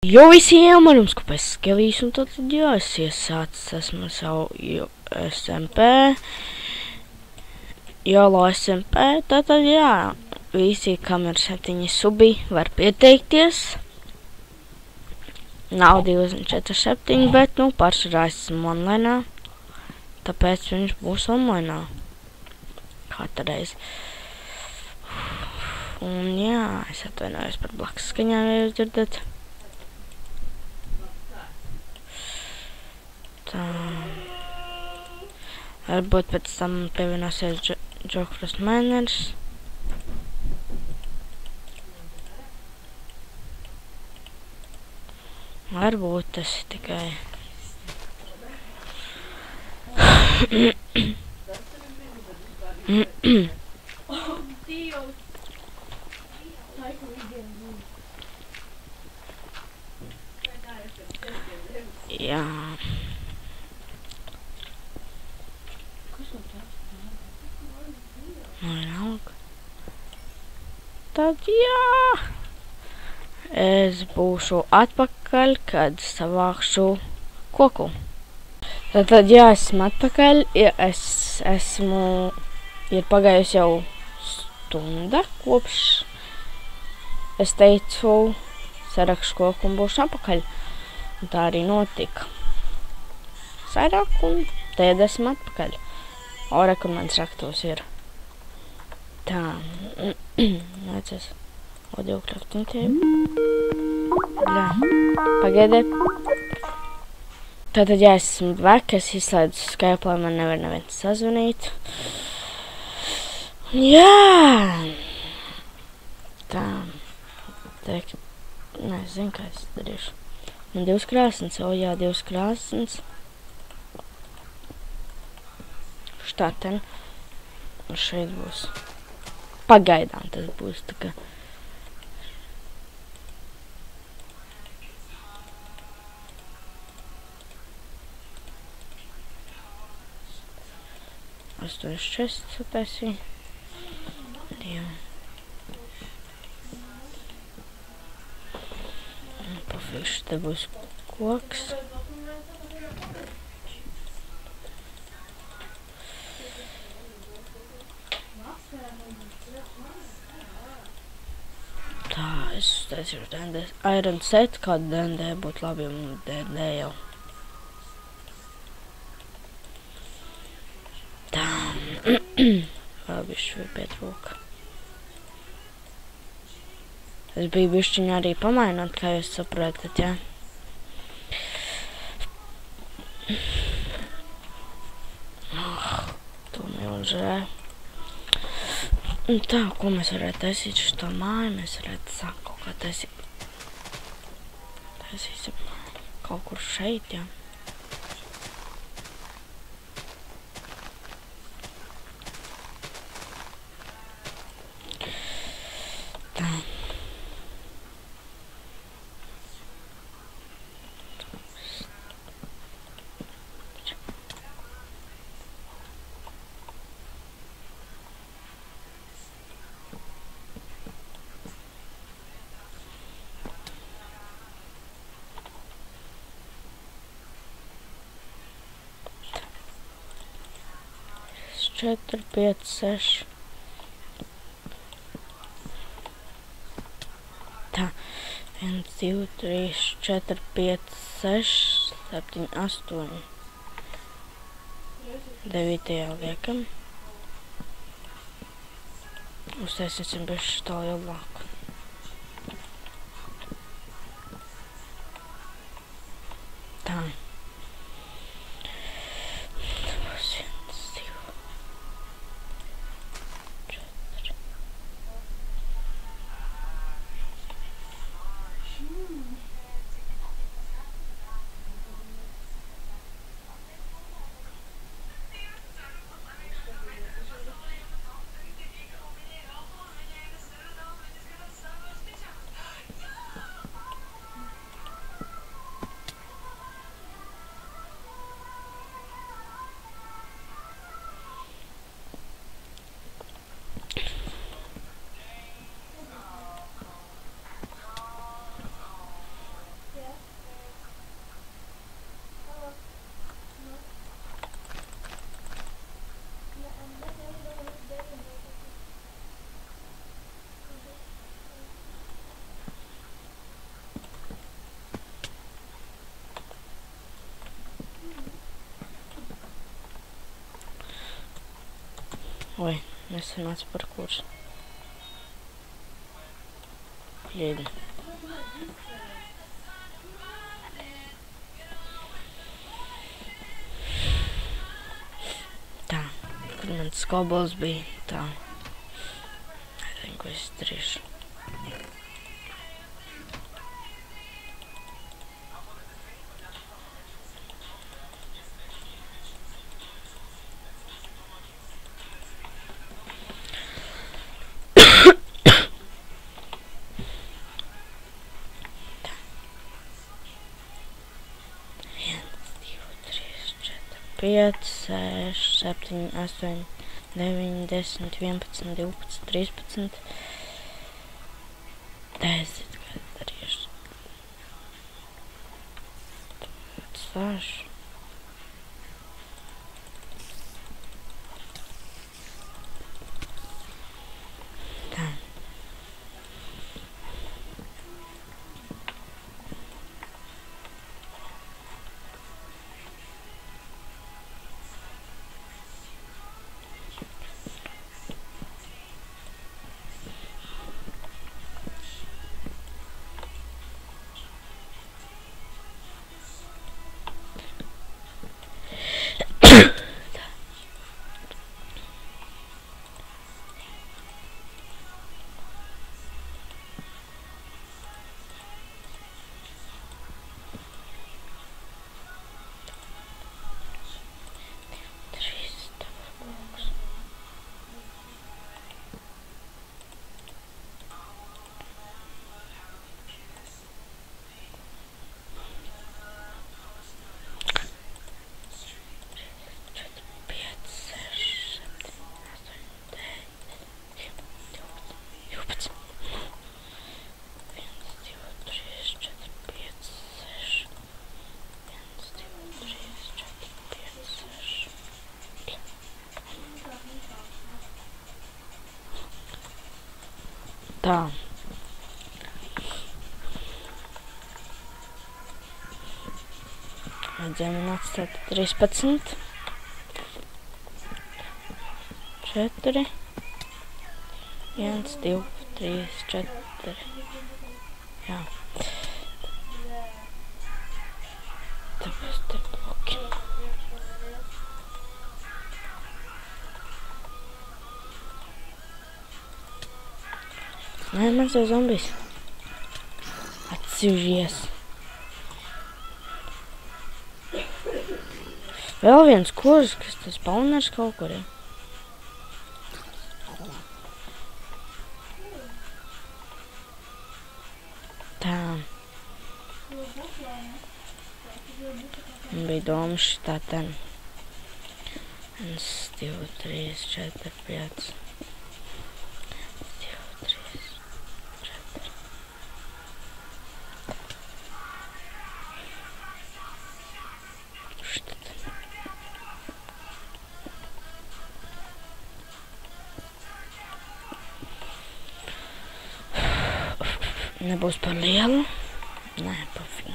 Jo visiem manums, kāpēc skelīs, un tad jā, es iesācis, esmu savu SMP, Jolo SMP, tātad jā, visi, kam ir 7 subi, var pieteikties. Nav 247, bet, nu, pārsvarā esmu online, tāpēc viņš būs online. Katreiz. Un jā, es atvainojos par blakus skaņām, ja jūs dzirdat. Tā. Varbūt pēc tam pievienosies Jokfrost Miners. Varbūt tas ir tikai... Jā. Tad jā. Es būšu atpakaļ, kad savākšu koku. Tad jā, esmu atpakaļ. Ir pagājusi jau stunda, kopš es teicu, sarakšu koku un būšu atpakaļ. Un tā arī notika. Sarakstu un tad esmu atpakaļ. Ora, kur mans raktos ir. Tā. Nācies. Audio kraftintību. Jā. Pagaidiet. Tātad, jā, esmu vek, es izslēdzu Skype, lai man nevar neviens sazvanīt. Jā! Tā. Teik. Nezinu, kā es darīšu. Un 2 krāsnes, jā, 2 krāsnes. Štaten. Un šeit būs. Pagaidām tas būs tā kā. Astoņas čests sataisīju. Jā. Pofīšu, te būs koks. Tā, es uztaisīšu DND. Iron set, kādu DND būtu labi, un DND jau. Tā. Vēl bišķi pietrūka. Es biju bišķiņu arī pamainot, kā jūs saprotat, jā. To milžē. Un tā, ko mēs varētu taisīt šo māju, mēs varētu sākt kaut kā taisīt. Taisīsim kaut kur šeit, jā. Tā. Četri, 5, 6. Tā. 1, 2, 3, 4, 5, 6, 7, 8. 9. liekam. Uztaisīsim bišķi tā lielāku. Tā. Oi, nesanāca par kursu. Pļēdi. Tā, kur mans skobols bija, tā. Nezinu, ko es darīšu. Pieci, 6, 7, 8, 9, 10, 11, 12, 13, 10, kā darīšu. Stāšu. Tā. Tā. Vajadzēja man atstāt 13, 4, 1, 2, 3, 4. Jā. Tāpēc te bloki. Nē, mans jau zombijs. Atcīvžies. Vēl viens kurs, kas tas spawners kaut kur ir. Tā. Man bija doma šitā ten. 1, 2, 3, 4, 5. Nebūs par lielu? Nē, pafīgi.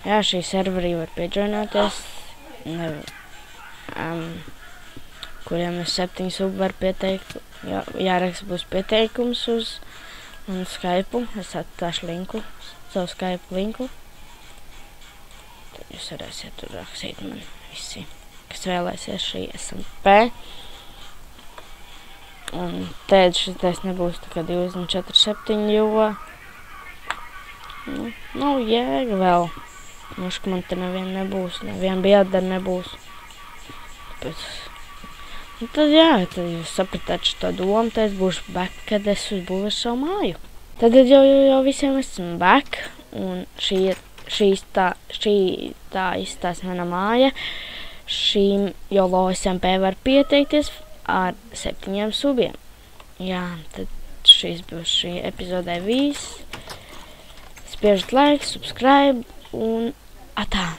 Jā, šī serverī var piejoinoties, kuriem ir 7 subi var pieteikt, jāraksta būs pieteikums uz manu Skype, es atstāšu linku, savu Skype linku. Tad jūs varēsiet tur rakstīt man visi, kas vēlēsies šī SMP. Un tēd šitais nebūs tā kā 2047, jo nav jēga vēl. Ka man te neviena nebūs, neviena biedra nebūs. Tāpēc, tad jā, tad jūs sapratāt šo domu, tad es būšu back, kad es uzbūvēšu savu māju. Tad jau visiem esmu back, un šī tā izstās mana māja. Šīm YOLO SMP var pieteikties ar 7 subiem. Jā, tad šīs būs šī epizodē viss. Spiežat like, subscribe un atā!